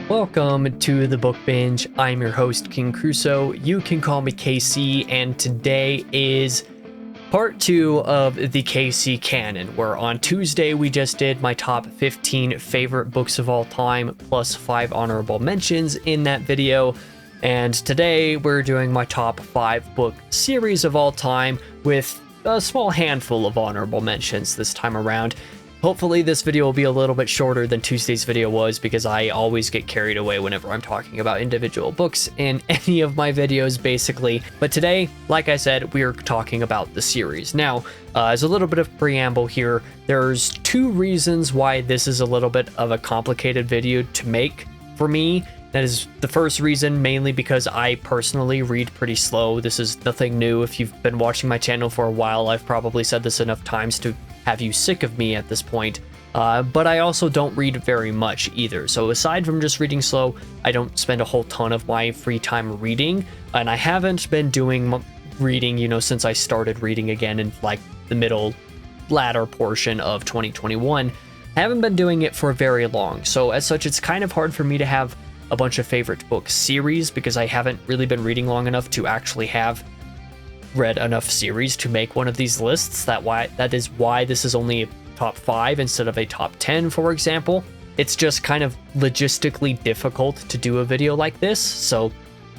Welcome to the Book Binge. I'm your host, King Crusoe. You can call me KC, and today is part 2 of the KC Canon, where on Tuesday we just did my top 15 favorite books of all time, plus 5 honorable mentions in that video. And today we're doing my top 5 book series of all time with a small handful of honorable mentions this time around. Hopefully this video will be a little bit shorter than Tuesday's video was, because I always get carried away whenever I'm talking about individual books in any of my videos, basically. But today, like I said, we are talking about the series. Now, as a little bit of preamble here, there's 2 reasons why this is a little bit of a complicated video to make for me. That is the first reason, mainly because I personally read pretty slow. This is nothing new. If you've been watching my channel for a while, I've probably said this enough times to have you sick of me at this point. But I also don't read very much either. So aside from just reading slow, I don't spend a whole ton of my free time reading. And I haven't been doing reading, since I started reading again in like the latter portion of 2021. I haven't been doing it for very long. So as such, it's kind of hard for me to have a bunch of favorite book series, because I haven't really been reading long enough to actually have read enough series to make one of these lists. That is why this is only a top 5 instead of a top 10, for example. It's just kind of logistically difficult to do a video like this, so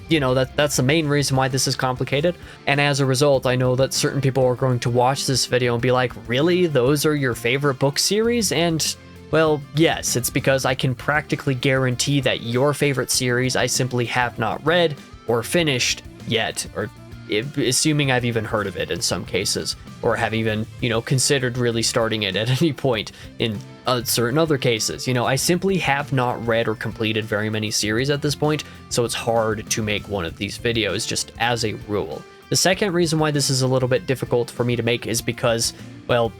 that's the main reason why this is complicated. And as a result, I know that certain people are going to watch this video and be like, really, those are your favorite book series? And well, yes, it's because I can practically guarantee that your favorite series I simply have not read or finished yet, or assuming I've even heard of it in some cases, or have even, considered really starting it at any point in certain other cases. I simply have not read or completed very many series at this point, so it's hard to make one of these videos just as a rule. The second reason why this is a little bit difficult for me to make is because, well,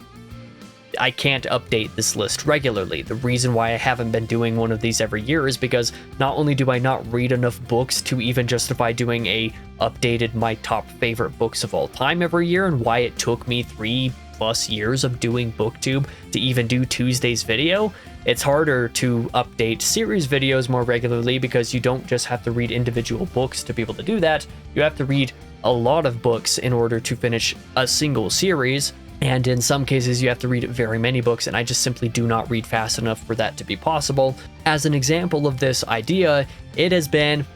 I can't update this list regularly. The reason why I haven't been doing one of these every year is because not only do I not read enough books to even justify doing a updated my top favorite books of all time every year, and why it took me 3+ years of doing BookTube to even do Tuesday's video. It's harder to update series videos more regularly because you don't just have to read individual books to be able to do that. You have to read a lot of books in order to finish a single series. And in some cases, you have to read very many books, and I just simply do not read fast enough for that to be possible. As an example of this idea, it has been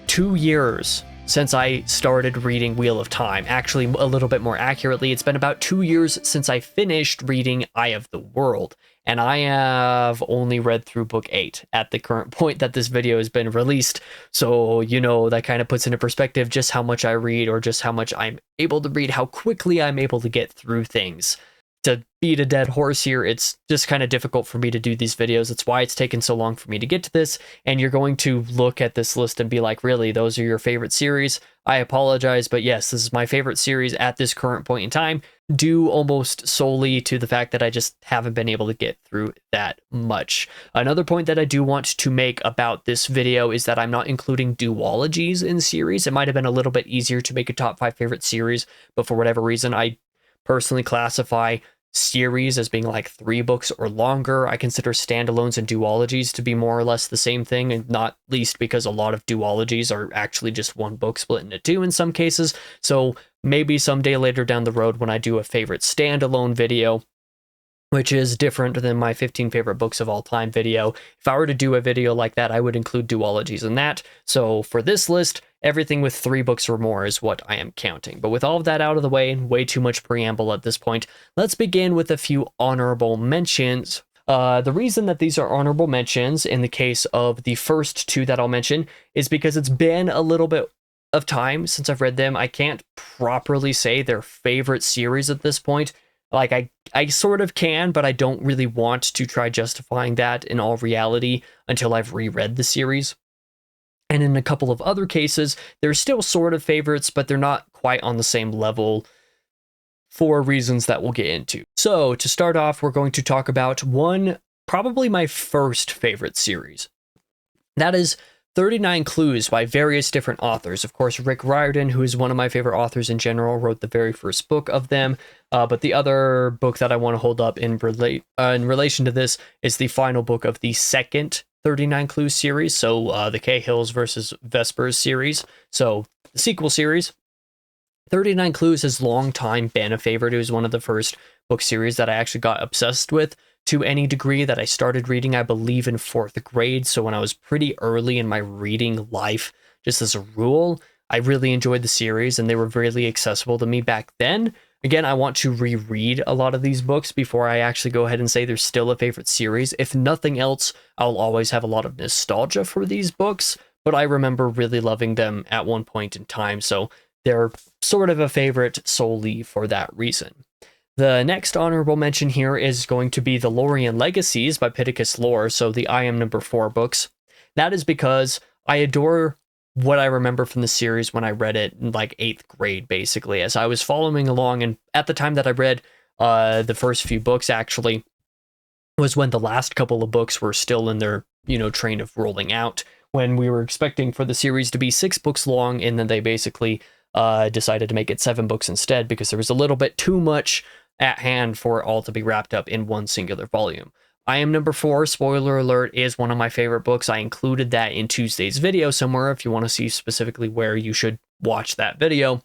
2 years since I started reading Wheel of Time. Actually, a little bit more accurately, it's been about 2 years since I finished reading Eye of the World. And I have only read through book 8 at the current point that this video has been released. So, that kind of puts into perspective just how much I read, or just how much I'm able to read, how quickly I'm able to get through things. To beat a dead horse here, it's just kind of difficult for me to do these videos. It's why it's taken so long for me to get to this. And you're going to look at this list and be like, really, those are your favorite series? I apologize, but yes, this is my favorite series at this current point in time, due almost solely to the fact that I just haven't been able to get through that much. Another point that I do want to make about this video is that I'm not including duologies in series. It might have been a little bit easier to make a top 5 favorite series, but for whatever reason, I personally classify series as being like 3 books or longer. I consider standalones and duologies to be more or less the same thing, and not least because a lot of duologies are actually just 1 book split into 2 in some cases. So maybe someday later down the road, when I do a favorite standalone video, which is different than my 15 favorite books of all time video, if I were to do a video like that, I would include duologies in that. So for this list, everything with 3 books or more is what I am counting. But with all of that out of the way, and way too much preamble at this point, let's begin with a few honorable mentions. The reason that these are honorable mentions in the case of the first 2 that I'll mention is because it's been a little bit of time since I've read them. I can't properly say their favorite series at this point. Like, I sort of can, but I don't really want to try justifying that in all reality until I've reread the series. And in a couple of other cases, they're still sort of favorites, but they're not quite on the same level for reasons that we'll get into. So to start off, we're going to talk about probably my first favorite series. That is 39 Clues by various different authors. Of course, Rick Riordan, who is one of my favorite authors in general, wrote the very first book of them. But the other book that I want to hold up in relation to this is the final book of the second 39 Clues series, so the Cahills versus Vespers series, so the sequel series. 39 Clues has long time been a favorite. It was one of the first book series that I actually got obsessed with to any degree, that I started reading, I believe, in 4th grade. So when I was pretty early in my reading life, just as a rule, I really enjoyed the series and they were really accessible to me back then. Again, I want to reread a lot of these books before I actually go ahead and say they're still a favorite series. If nothing else, I'll always have a lot of nostalgia for these books, but I remember really loving them at one point in time. So they're sort of a favorite solely for that reason. The next honorable mention here is going to be The Lorien Legacies by Pittacus Lore, so the I Am Number 4 books. That is because I adore what I remember from the series when I read it in like 8th grade, basically, as I was following along. And at the time that I read the first few books, actually, was when the last couple of books were still in their, train of rolling out, when we were expecting for the series to be 6 books long, and then they basically decided to make it 7 books instead because there was a little bit too much at hand for it all to be wrapped up in one singular volume. I Am Number 4, spoiler alert, is one of my favorite books. I included that in Tuesday's video somewhere if you want to see specifically where you should watch that video.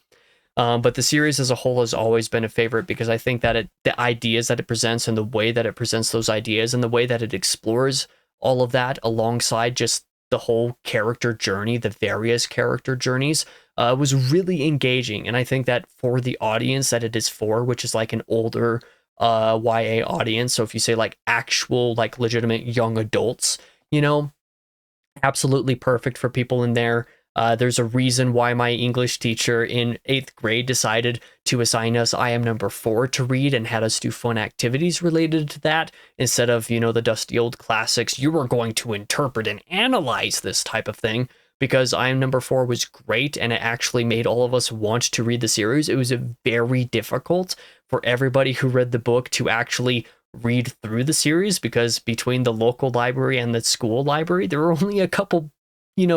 But the series as a whole has always been a favorite because I think that the ideas that it presents and the way that it presents those ideas and the way that it explores all of that alongside just the whole character journey, the various character journeys, was really engaging. And I think that for the audience that it is for, which is like an older YA audience, so if you say like actual, like legitimate young adults, absolutely perfect for people in there. There's a reason why my English teacher in 8th grade decided to assign us I Am Number 4 to read and had us do fun activities related to that instead of, the dusty old classics. You were going to interpret and analyze this type of thing, because I Am Number 4 was great and it actually made all of us want to read the series. It was very difficult for everybody who read the book to actually read through the series because between the local library and the school library, there were only a couple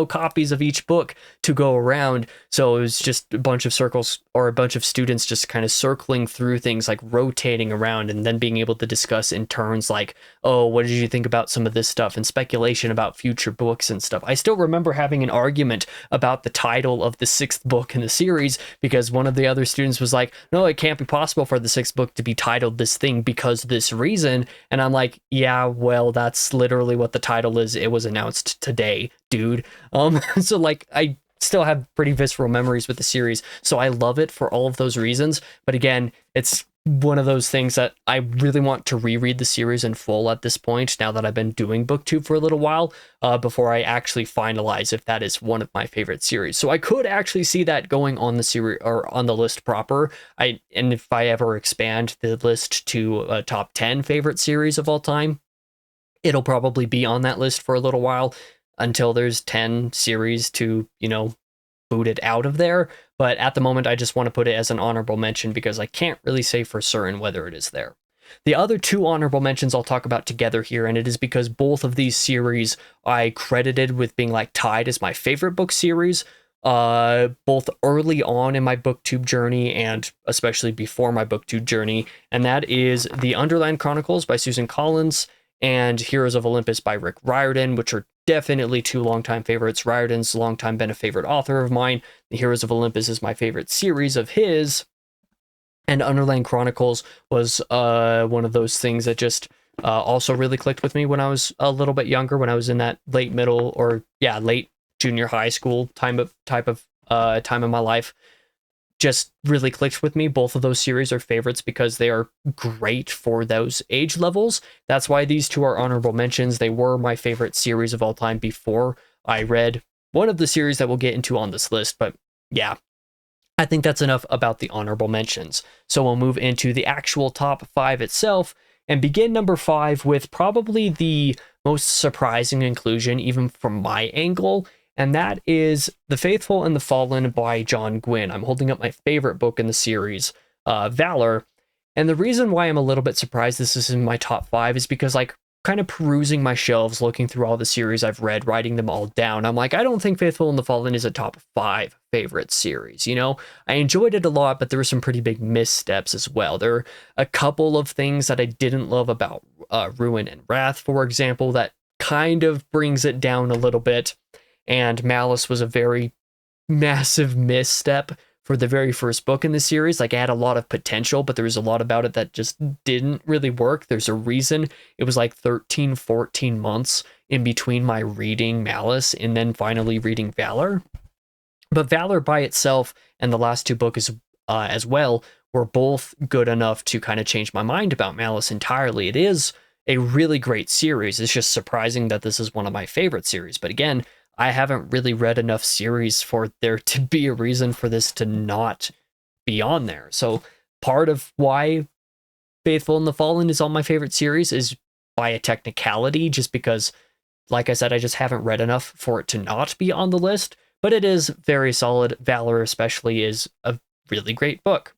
copies of each book to go around. So it was just a bunch of circles or a bunch of students just kind of circling through things, like rotating around and then being able to discuss in turns like, oh, what did you think about some of this stuff, and speculation about future books and stuff. I still remember having an argument about the title of the 6th book in the series because one of the other students was like, no, it can't be possible for the 6th book to be titled this thing because this reason. And I'm like, yeah, well, that's literally what the title is. It was announced today, dude. So like I still have pretty visceral memories with the series, so I love it for all of those reasons. But again, it's one of those things that I really want to reread the series in full at this point, now that I've been doing booktube for a little while, before I actually finalize if that is one of my favorite series. So I could actually see that going on the series or on the list proper. And if I ever expand the list to a top 10 favorite series of all time, it'll probably be on that list for a little while, until there's 10 series to, boot it out of there. But at the moment, I just want to put it as an honorable mention because I can't really say for certain whether it is there. The other 2 honorable mentions I'll talk about together here, and it is because both of these series I credited with being like tied as my favorite book series, both early on in my booktube journey and especially before my booktube journey, and that is The Underland Chronicles by Susan Collins and Heroes of Olympus by Rick Riordan, which are definitely 2 longtime favorites. Riordan's longtime been a favorite author of mine. The Heroes of Olympus is my favorite series of his. And Underland Chronicles was one of those things that just also really clicked with me when I was a little bit younger, when I was in that late junior high school time of my life. Just really clicked with me. Both of those series are favorites because they are great for those age levels. That's why these 2 are honorable mentions. They were my favorite series of all time before I read one of the series that we'll get into on this list. But yeah, I think that's enough about the honorable mentions. So we'll move into the actual top 5 itself and begin number 5 with probably the most surprising inclusion, even from my angle. And that is The Faithful and the Fallen by John Gwynne. I'm holding up my favorite book in the series, Valor. And the reason why I'm a little bit surprised this is in my top 5 is because, like, kind of perusing my shelves, looking through all the series I've read, writing them all down, I'm like, I don't think Faithful and the Fallen is a top 5 favorite series. I enjoyed it a lot, but there were some pretty big missteps as well. There are a couple of things that I didn't love about Ruin and Wrath, for example, that kind of brings it down a little bit. And Malice was a very massive misstep for the very first book in the series. Like, it had a lot of potential, but there was a lot about it that just didn't really work. There's a reason it was like 13, 14 months in between my reading Malice and then finally reading Valor. But Valor by itself and the last two books as well were both good enough to kind of change my mind about Malice entirely. It is a really great series. It's just surprising that this is one of my favorite series. But again, I haven't really read enough series for there to be a reason for this to not be on there. So part of why Faithful and the Fallen is on my favorite series is by a technicality, just because, like I said, I just haven't read enough for it to not be on the list. But it is very solid. Valor especially is a really great book.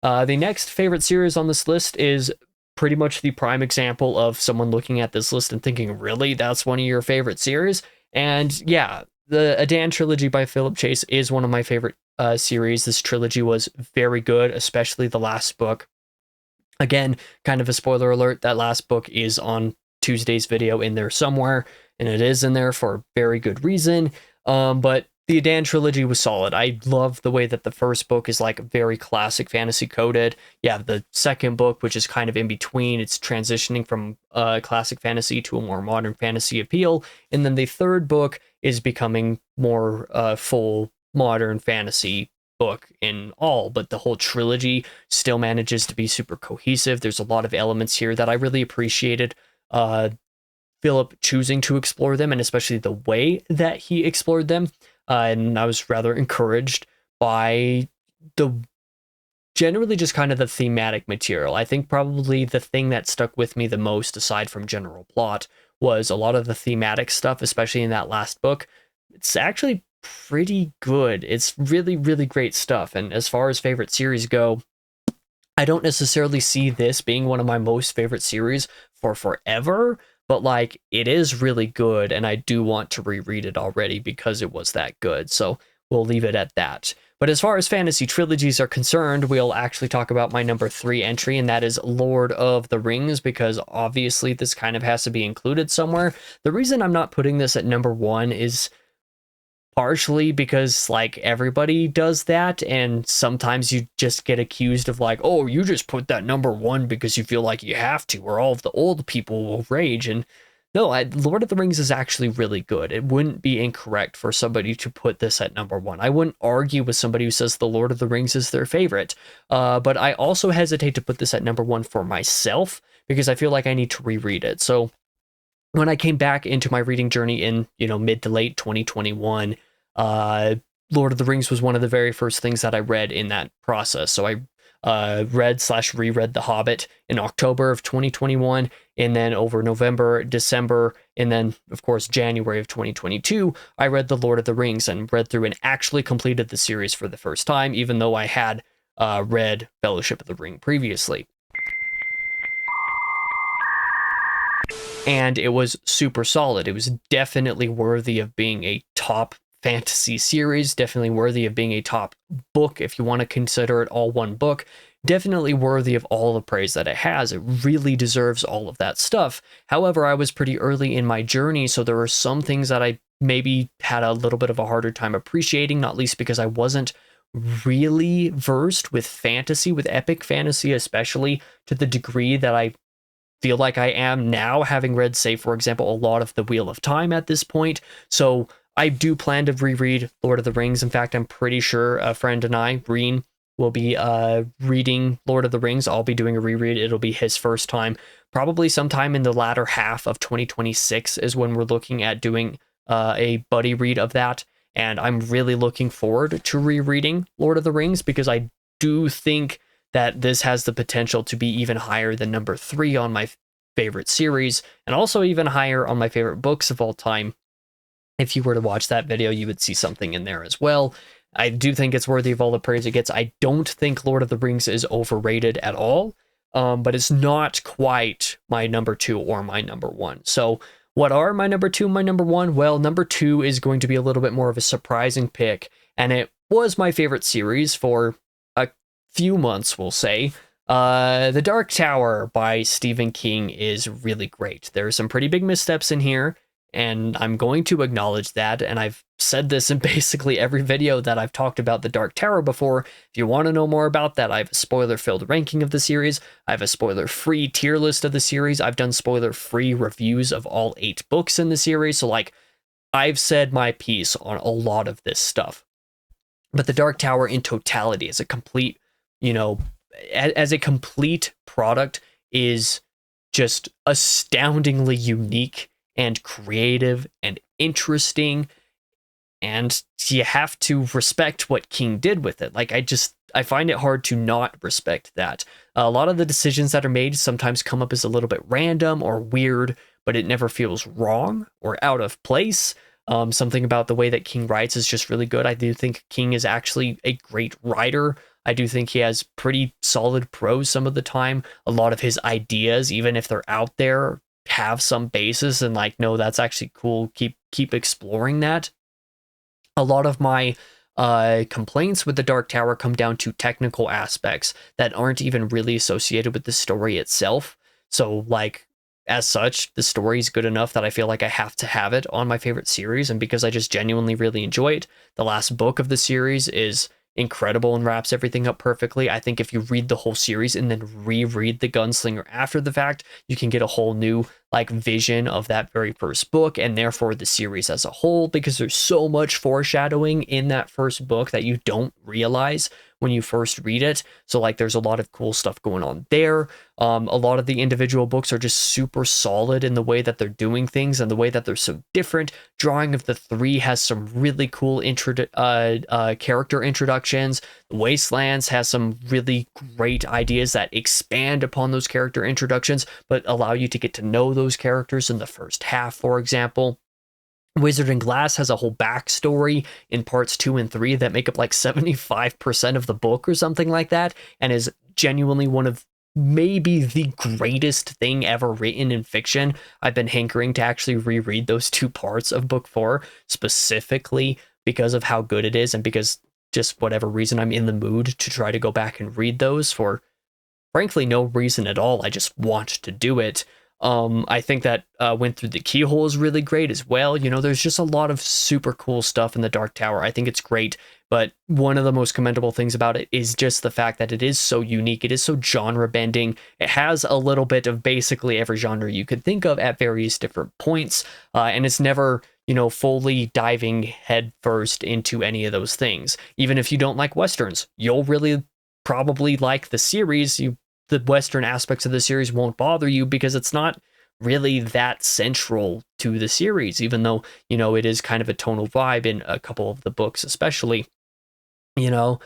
The next favorite series on this list is pretty much the prime example of someone looking at this list and thinking, really, that's one of your favorite series? And yeah, the Adan trilogy by Philip Chase is one of my favorite series. This trilogy was very good, especially the last book. Again, kind of a spoiler alert, that last book is on Tuesday's video in there somewhere, and it is in there for a very good reason. But the Adan trilogy was solid. I love the way that the first book is like very classic fantasy coded. Yeah, the second book, which is kind of in between, it's transitioning from classic fantasy to a more modern fantasy appeal. And then the third book is becoming more full modern fantasy book in all, but the whole trilogy still manages to be super cohesive. There's a lot of elements here that I really appreciated. Philip choosing to explore them, and especially the way that he explored them. And I was rather encouraged by the generally just kind of the thematic material. I think probably the thing that stuck with me the most, aside from general plot, was a lot of the thematic stuff, especially in that last book. It's actually pretty good. It's really, really great stuff. And as far as favorite series go, I don't necessarily see this being one of my most favorite series for forever, but like, it is really good, and I do want to reread it already because it was that good. So we'll leave it at that. But as far as fantasy trilogies are concerned, we'll actually talk about my number 3 entry, and that is Lord of the Rings, because obviously this kind of has to be included somewhere. The reason I'm not putting this at number 1 is partially because like everybody does that, and sometimes you just get accused of like, oh, you just put that number 1 because you feel like you have to, or all of the old people will rage. And no, Lord of the Rings is actually really good. It wouldn't be incorrect for somebody to put this at number 1. I wouldn't argue with somebody who says the Lord of the Rings is their favorite, but I also hesitate to put this at number 1 for myself because I feel like I need to reread it. So when I came back into my reading journey in, mid to late 2021, Lord of the Rings was one of the very first things that I read in that process. So I reread The Hobbit in October of 2021, and then over November, December, and then, of course, January of 2022, I read The Lord of the Rings and read through and actually completed the series for the first time, even though I had read Fellowship of the Ring previously. And it was super solid. It was definitely worthy of being a top fantasy series, definitely worthy of being a top book if you want to consider it all one book, definitely worthy of all the praise that it has. It really deserves all of that stuff. However, I was pretty early in my journey, so there were some things that I maybe had a little bit of a harder time appreciating, not least because I wasn't really versed with fantasy, with epic fantasy, especially to the degree that I feel like I am now, having read, say, for example, a lot of the Wheel of Time at this point. So I do plan to reread Lord of the Rings. In fact, I'm pretty sure a friend and I, Reen, will be reading Lord of the Rings. I'll be doing a reread. It'll be his first time. Probably sometime in the latter half of 2026 is when we're looking at doing a buddy read of that. And I'm really looking forward to rereading Lord of the Rings because I do think that this has the potential to be even higher than number 3 on my favorite series, and also even higher on my favorite books of all time. If you were to watch that video, you would see something in there as well. I do think it's worthy of all the praise it gets. I don't think Lord of the Rings is overrated at all, but it's not quite my number 2 or my number 1. So what are my number 2 and my number 1? Well, number 2 is going to be a little bit more of a surprising pick, and it was my favorite series for a few months, we'll say. The Dark Tower by Stephen King is really great. There are some pretty big missteps in here, and I'm going to acknowledge that, and I've said this in basically every video that I've talked about the Dark Tower before. If you want to know more about that, I have a spoiler-filled ranking of the series. I have a spoiler-free tier list of the series. I've done spoiler-free reviews of all 8 books in the series, so like, I've said my piece on a lot of this stuff. But the Dark Tower in totality as a complete, as a complete product is just astoundingly unique and creative and interesting, and you have to respect what King did with it. Like, I find it hard to not respect that. A lot of the decisions that are made sometimes come up as a little bit random or weird, but it never feels wrong or out of place. Something about the way that King writes is just really good. I do think King is actually a great writer. I do think he has pretty solid prose some of the time. A lot of his ideas, even if they're out there, have some basis, and like, no, that's actually cool. Keep exploring that. A lot of my complaints with the Dark Tower come down to technical aspects that aren't even really associated with the story itself. So like, as such, the story is good enough that I feel like I have to have it on my favorite series, and because I just genuinely really enjoy it. The last book of the series is incredible and wraps everything up perfectly. I think if you read the whole series and then reread The Gunslinger after the fact, you can get a whole new like vision of that very first book, and therefore the series as a whole, because there's so much foreshadowing in that first book that you don't realize when you first read it. So like, there's a lot of cool stuff going on there. A lot of the individual books are just super solid in the way that they're doing things and the way that they're so different. Drawing of the Three has some really cool character introductions. The Wastelands has some really great ideas that expand upon those character introductions, but allow you to get to know those characters in the first half, for example. Wizard and Glass has a whole backstory in parts 2 and 3 that make up like 75% of the book or something like that, and is genuinely one of maybe the greatest thing ever written in fiction. I've been hankering to actually reread those 2 parts of book 4 specifically because of how good it is, and because just whatever reason I'm in the mood to try to go back and read those for frankly no reason at all. I just want to do it. I think that Went Through the Keyhole is really great as well. There's just a lot of super cool stuff in the Dark Tower. I think it's great, but one of the most commendable things about it is just the fact that it is so unique. It is so genre bending. It has a little bit of basically every genre you could think of at various different points, and it's never, fully diving headfirst into any of those things. Even if you don't like Westerns, you'll really probably like the series. The Western aspects of the series won't bother you because it's not really that central to the series, even though, it is kind of a tonal vibe in a couple of the books, especially. Even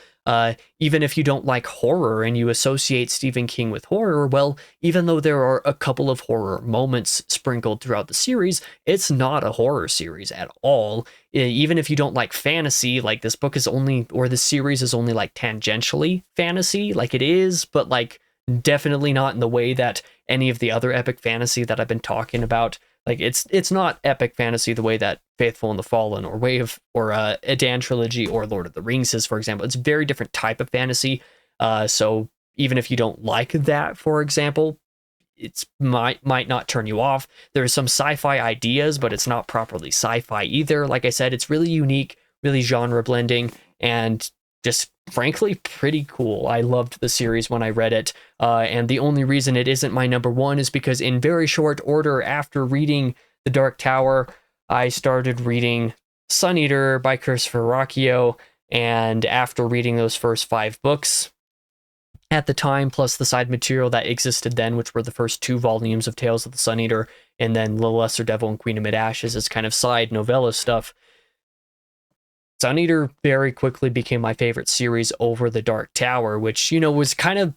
if you don't like horror and you associate Stephen King with horror, well, even though there are a couple of horror moments sprinkled throughout the series, it's not a horror series at all. Even if you don't like fantasy, like this book is only, or the series is only like tangentially fantasy, like it is, but like definitely not in the way that any of the other epic fantasy that I've been talking about. Like it's not epic fantasy the way that Faithful and the Fallen or a Dan trilogy or Lord of the Rings is, for example. It's a very different type of fantasy. So even if you don't like that, for example, it's might not turn you off. There's some sci-fi ideas, but it's not properly sci-fi either. Like I said, it's really unique, really genre blending, and just frankly pretty cool. I loved the series when I read it, and the only reason it isn't my number one is because in very short order after reading The Dark Tower, I started reading Sun Eater by Christopher Ruocchio, and after reading those first 5 books at the time, plus the side material that existed then, which were the first 2 volumes of Tales of the Sun Eater, and then The Lesser Devil and Queen of Mid-Ashes as kind of side novella stuff, Sun Eater very quickly became my favorite series over The Dark Tower, which, was kind of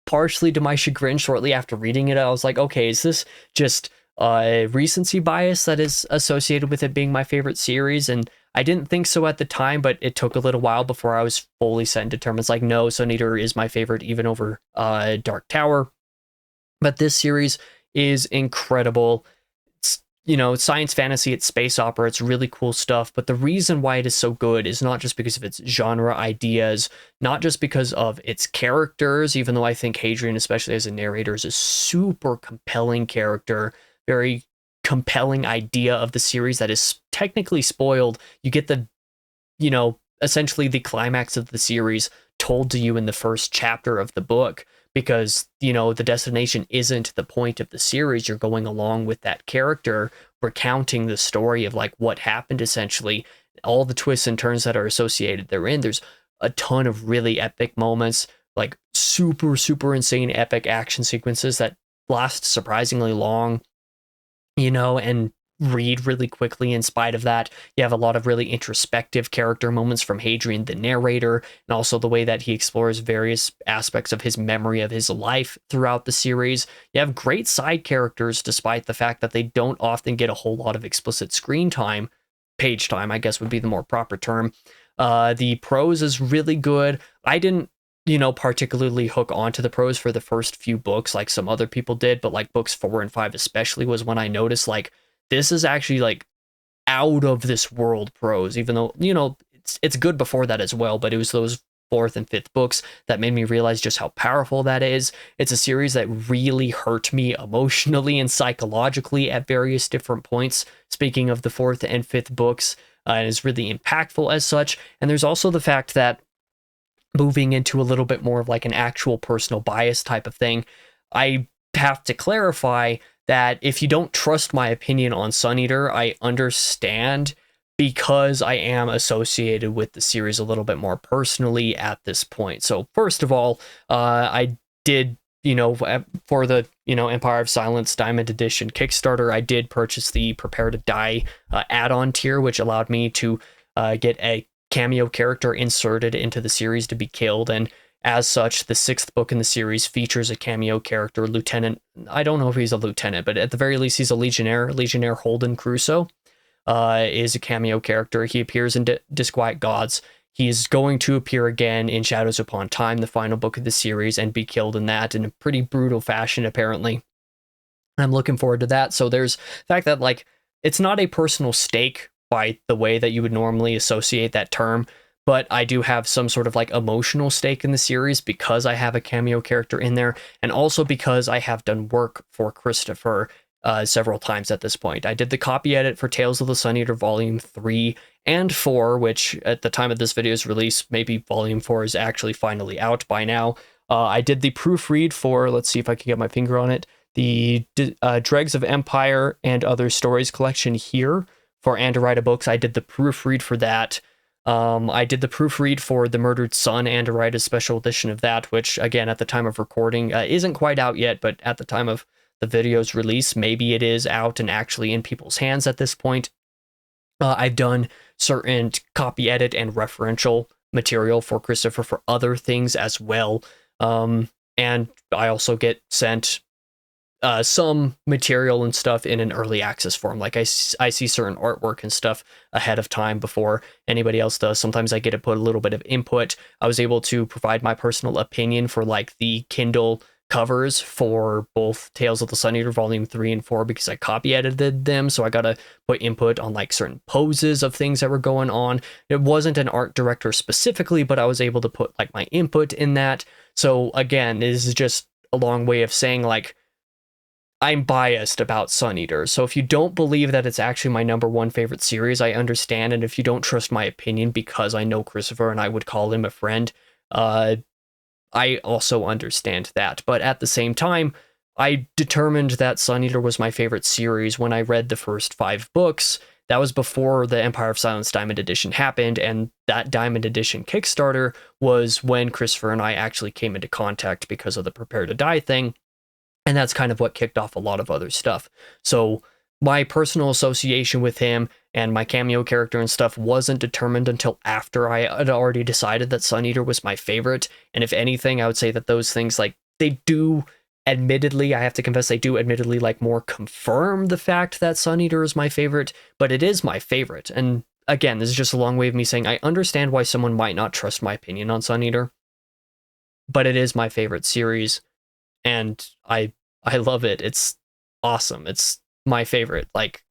partially to my chagrin. Shortly after reading it, I was like, okay, is this just recency bias that is associated with it being my favorite series? And I didn't think so at the time, but it took a little while before I was fully set and determined. It's like, no, Sun Eater is my favorite even over Dark Tower. But this series is incredible. It's, science fantasy, it's space opera, it's really cool stuff. But the reason why it is so good is not just because of its genre ideas, not just because of its characters, even though I think Hadrian, especially as a narrator, is a super compelling character, very compelling idea of the series that is technically spoiled. You get the, essentially the climax of the series told to you in the first chapter of the book, because the destination isn't the point of the series. You're going along with that character, recounting the story of like what happened, essentially all the twists and turns that are associated therein. There's a ton of really epic moments, like super insane epic action sequences that last surprisingly long, and read really quickly. In spite of that, you have a lot of really introspective character moments from Hadrian the narrator, and also the way that he explores various aspects of his memory of his life throughout the series. You have great side characters, despite the fact that they don't often get a whole lot of explicit screen time. Page time, I guess, would be the more proper term. The prose is really good. I didn't particularly hook onto the prose for the first few books like some other people did, but like books 4 and 5 especially was when I noticed like this is actually like out of this world prose, even though, it's good before that as well, but it was those 4th and 5th books that made me realize just how powerful that is. It's a series that really hurt me emotionally and psychologically at various different points. Speaking of the 4th and 5th books, it is really impactful as such. And there's also the fact that, moving into a little bit more of like an actual personal bias type of thing, I have to clarify that if you don't trust my opinion on Sun Eater, I understand, because I am associated with the series a little bit more personally at this point. So first of all, I did, for the, Empire of Silence Diamond Edition Kickstarter, I did purchase the Prepare to Die add-on tier, which allowed me to get a cameo character inserted into the series to be killed. And as such, the 6th book in the series features a cameo character, Lieutenant. I don't know if he's a lieutenant, but at the very least, he's a Legionnaire. Legionnaire Holden Crusoe is a cameo character. He appears in Disquiet Gods. He is going to appear again in Shadows Upon Time, the final book of the series, and be killed in that in a pretty brutal fashion, apparently. I'm looking forward to that. So there's the fact that, like, it's not a personal stake by the way that you would normally associate that term, but I do have some sort of like emotional stake in the series because I have a cameo character in there, and also because I have done work for Christopher several times at this point. I did the copy edit for Tales of the Sun Eater Volume 3 and 4, which at the time of this video's release, maybe Volume 4 is actually finally out by now. I did the proofread for, let's see if I can get my finger on it, the Dregs of Empire and Other Stories collection here for Andorita Books. I did the proofread for that. I did the proofread for The Murdered Son, Andorita's special edition of that, which, again, at the time of recording, isn't quite out yet, but at the time of the video's release, maybe it is out and actually in people's hands at this point. I've done certain copy edit and referential material for Christopher for other things as well. And I also get sent some material and stuff in an early access form. Like I see certain artwork and stuff ahead of time before anybody else does. Sometimes I get to put a little bit of input. I was able to provide my personal opinion for like the Kindle covers for both Tales of the Sun Eater Volume 3 and 4 because I copy edited them, so I got to put input on like certain poses of things that were going on. It wasn't an art director specifically, but I was able to put like my input in that. So again, this is just a long way of saying like I'm biased about Sun Eater. So if you don't believe that it's actually my #1 favorite series, I understand. And if you don't trust my opinion because I know Christopher and I would call him a friend, I also understand that. But at the same time, I determined that Sun Eater was my favorite series when I read the first 5 books. That was before the Empire of Silence Diamond Edition happened, and that Diamond Edition Kickstarter was when Christopher and I actually came into contact because of the Prepare to Die thing. And that's kind of what kicked off a lot of other stuff. So my personal association with him and my cameo character and stuff wasn't determined until after I had already decided that Sun Eater was my favorite. And if anything, I would say that those things, like, they do admittedly, I have to confess, they do admittedly like more confirm the fact that Sun Eater is my favorite, but it is my favorite. And again, this is just a long way of me saying I understand why someone might not trust my opinion on Sun Eater, but it is my favorite series, and I love it. It's awesome. It's my favorite. Like,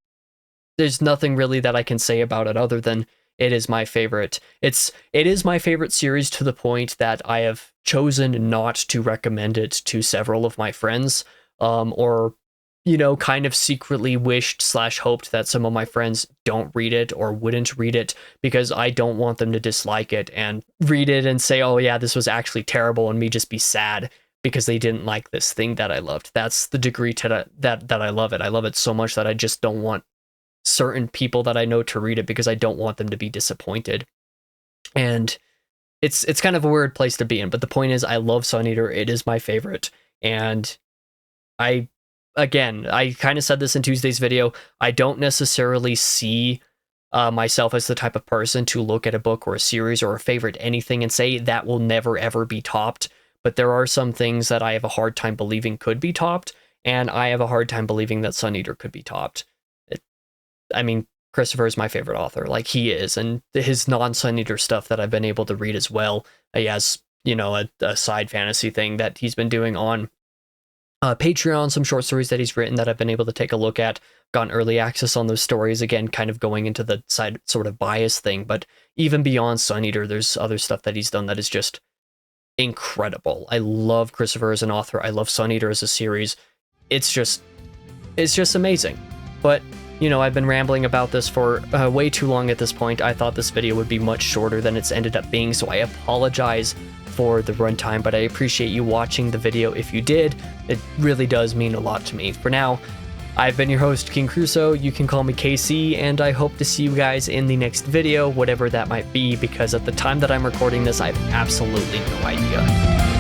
there's nothing really that I can say about it other than it is my favorite. It is my favorite series to the point that I have chosen not to recommend it to several of my friends, or kind of secretly wished / hoped that some of my friends don't read it or wouldn't read it, because I don't want them to dislike it and read it and say, oh yeah, this was actually terrible, and me just be sad because they didn't like this thing that I loved. That's the degree to that I love it. I love it so much that I just don't want certain people that I know to read it, because I don't want them to be disappointed. And it's kind of a weird place to be in, but the point is, I love Sun Eater. It is my favorite. And I kind of said this in Tuesday's video, I don't necessarily see myself as the type of person to look at a book or a series or a favorite anything and say that will never ever be topped. But there are some things that I have a hard time believing could be topped, and I have a hard time believing that Sun Eater could be topped. Christopher is my favorite author, like he is, and his non-Sun Eater stuff that I've been able to read as well. He has, a side fantasy thing that he's been doing on Patreon, some short stories that he's written that I've been able to take a look at, gotten early access on those stories, again, kind of going into the side sort of bias thing. But even beyond Sun Eater, there's other stuff that he's done that is just incredible. I love Christopher as an author. I love Sun Eater as a series. It's just amazing. But I've been rambling about this for way too long at this point. I thought this video would be much shorter than it's ended up being, so I apologize for the runtime, but I appreciate you watching the video if you did. It really does mean a lot to me. For now, I've been your host, King Crusoe. You can call me KC, and I hope to see you guys in the next video, whatever that might be, because at the time that I'm recording this, I have absolutely no idea.